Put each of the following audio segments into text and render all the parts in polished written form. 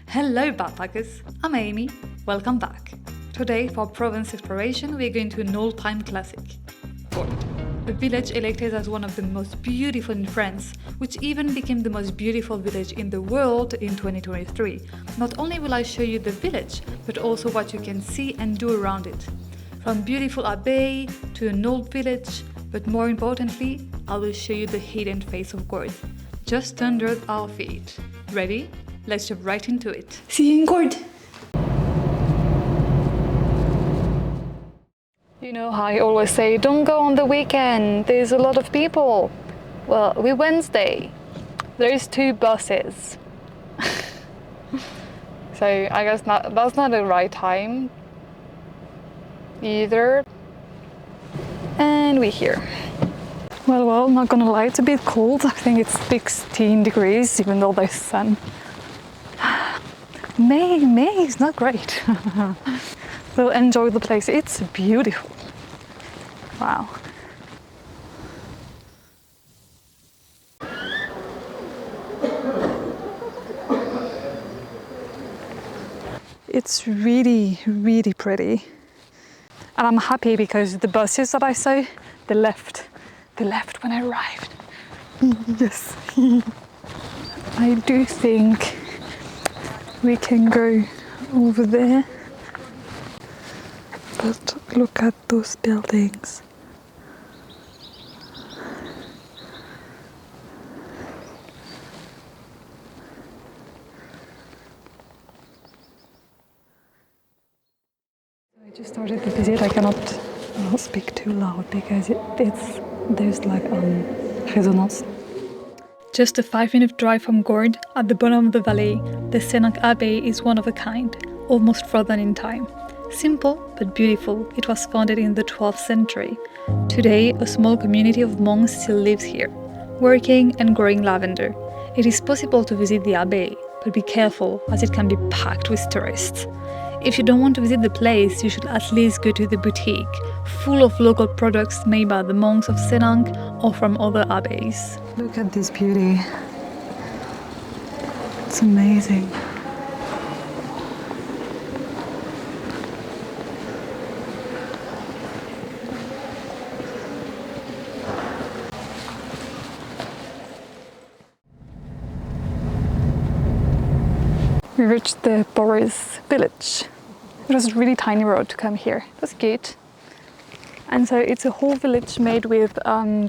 Hello backpackers, I'm Amy, welcome back. Today for Provence exploration we're going to an old-time classic, Gordes. A village elected as one of the most beautiful in France, which even became the most beautiful village in the world in 2023. Not only will I show you the village, but also what you can see and do around it. From beautiful abbey to an old village, but more importantly, I will show you the hidden face of Gordes, just under our feet. Ready? Let's jump right into it. See you in Gordes! You know how I always say, don't go on the weekend, there's a lot of people. Well, we Wednesday, there's 2 buses. So I guess that's not the right time either. And we're here. Well, not gonna lie, it's a bit cold. I think it's 16 degrees, even though there's sun. May is not great. We'll enjoy the place. It's beautiful. Wow. It's really, really pretty. And I'm happy because the buses that I saw, they left when I arrived. Yes. I do think we can go over there. But look at those buildings. I just started the visit. I cannot speak too loud because there's like resonance. Just a 5-minute drive from Gordes, at the bottom of the valley, the Senanque Abbey is one of a kind, almost frozen in time. Simple but beautiful, it was founded in the 12th century. Today, a small community of monks still lives here, working and growing lavender. It is possible to visit the abbey, but be careful as it can be packed with tourists. If you don't want to visit the place, you should at least go to the boutique, full of local products made by the monks of Senanque or from other abbeys. Look at this beauty. It's amazing. We reached the Bories Village. It was a really tiny road to come here. It was good. And so it's a whole village made with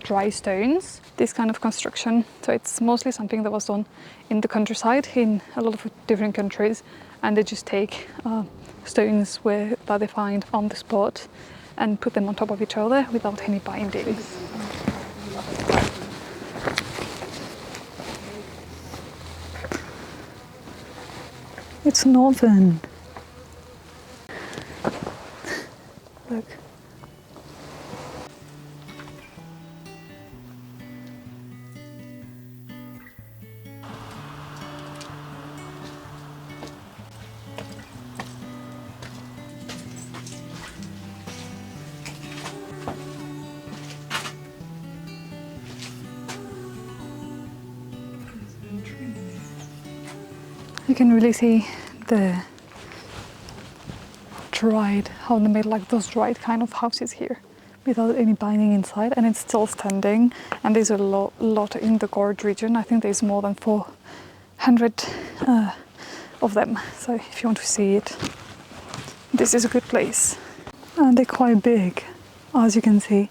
dry stones, this kind of construction. So it's mostly something that was done in the countryside in a lot of different countries. And they just take stones that they find on the spot and put them on top of each other without any bindings. It's an oven. Look. You can really see the how they made like those dried kind of houses here without any binding inside, and it's still standing. And there's a lot in the Gordes region. I think there's more than 400 of them. So if you want to see it, this is a good place. And they're quite big, as you can see.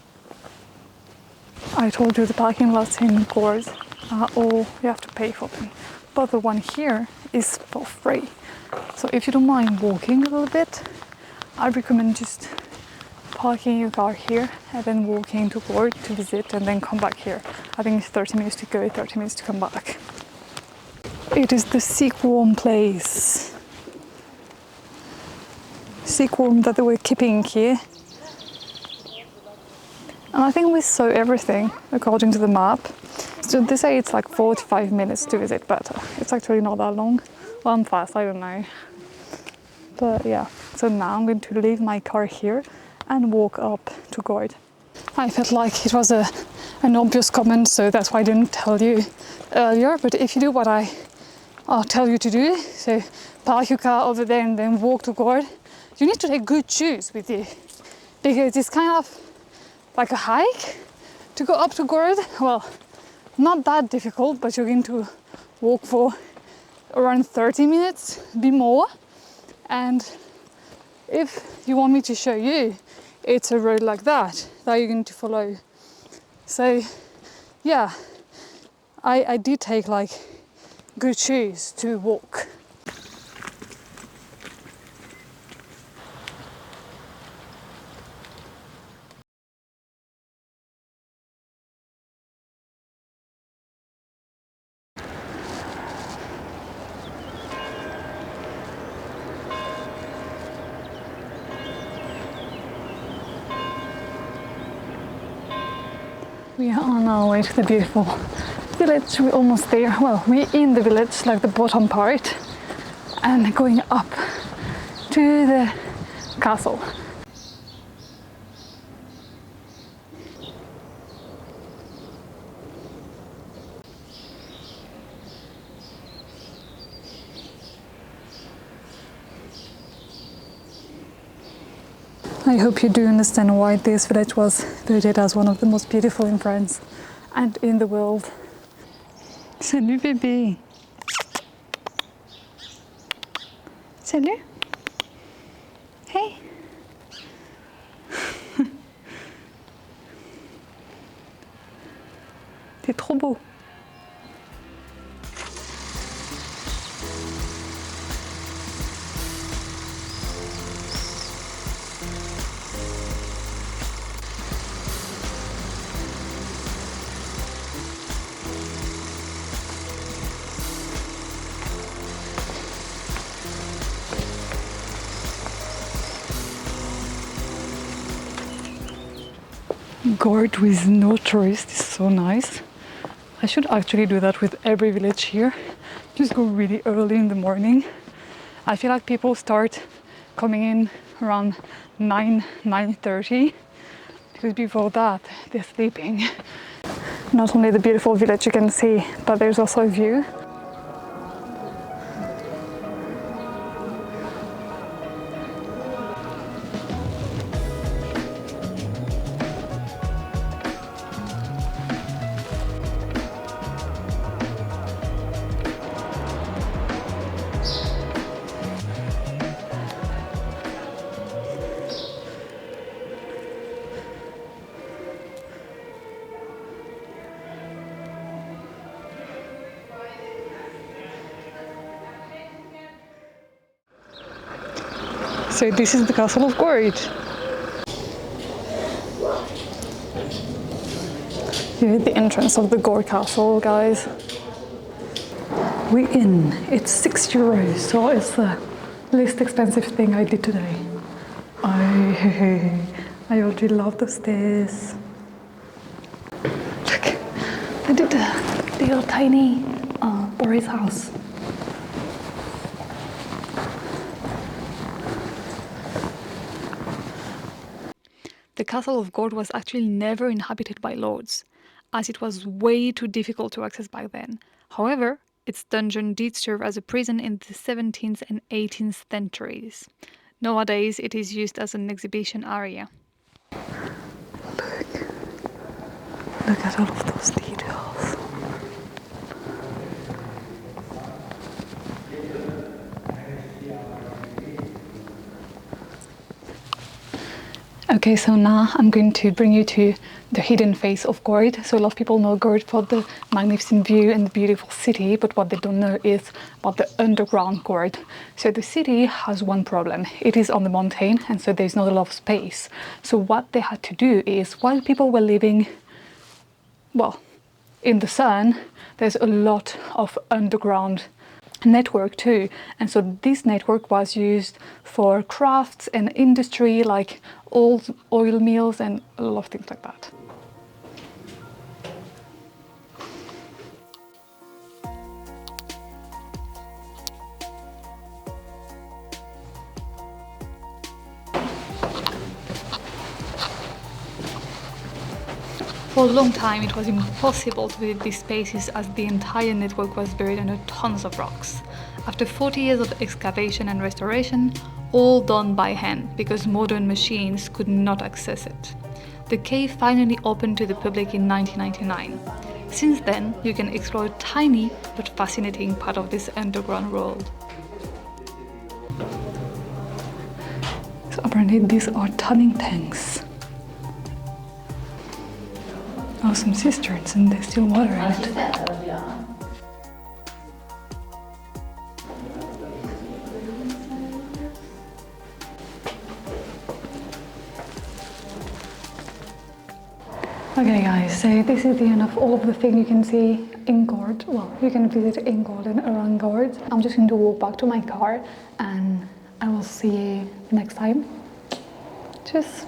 I told you the parking lots in Gordes are all you have to pay for them. But the one here is for free. So if you don't mind walking a little bit, I recommend just parking your car here and then walking to Gordes to visit and then come back here. I think it's 30 minutes to go, 30 minutes to come back. It is the silkworm place. Silkworm that they were keeping here. And I think we saw everything according to the map. So they say it's like 45 minutes to visit, but it's actually not that long. Well, I'm fast, I don't know. But yeah, so now I'm going to leave my car here and walk up to Gordes. I felt like it was an obvious comment, so that's why I didn't tell you earlier. But if you do what I I'll tell you to do. So park your car over there and then walk to Gordes. You need to take good shoes with you because it's kind of like a hike to go up to Gordes. Well, not that difficult, but you're going to walk for around 30 minutes, be more. And if you want me to show you, it's a road like that you're going to follow. So yeah, I did take like good shoes to walk. We are on our way to the beautiful village. We're almost there. Well, we're in the village, like the bottom part, and going up to the castle. I hope you do understand why this village was voted as one of the most beautiful in France and in the world. Salut bébé. Salut. Hey. T'es trop beau. Gordes with no tourists is so nice. I should actually do that with every village here. Just go really early in the morning. I feel like people start coming in around 9:30 because before that they're sleeping. Not only the beautiful village you can see, but there's also a view. So this is the castle of Gordes. Here is the entrance of the Gordes Castle, guys. We're in. It's €6, so it's the least expensive thing I did today. I already love the stairs. Look, I did the little tiny Bories house. The castle of Gordes was actually never inhabited by lords, as it was way too difficult to access back then. However, its dungeon did serve as a prison in the 17th and 18th centuries. Nowadays, it is used as an exhibition area. Look at all of those details. Okay, so now I'm going to bring you to the hidden face of Gordes. So a lot of people know Gordes for the magnificent view and the beautiful city, but what they don't know is about the underground Gordes. So the city has one problem. It is on the mountain, and so there's not a lot of space. So what they had to do is, while people were living, well, in the sun, there's a lot of underground network too, and so this network was used for crafts and industry like old oil mills and a lot of things like that. For a long time it was impossible to visit these spaces as the entire network was buried under tons of rocks. After 40 years of excavation and restoration, all done by hand because modern machines could not access it. The cave finally opened to the public in 1999. Since then, you can explore a tiny but fascinating part of this underground world. So apparently these are tunning tanks. Oh, some cisterns and there's still water in it. Okay guys, so this is the end of all of the things you can see in Gordes. Well, you can visit in Gordes and around Gordes. I'm just going to walk back to my car and I will see you next time. Cheers!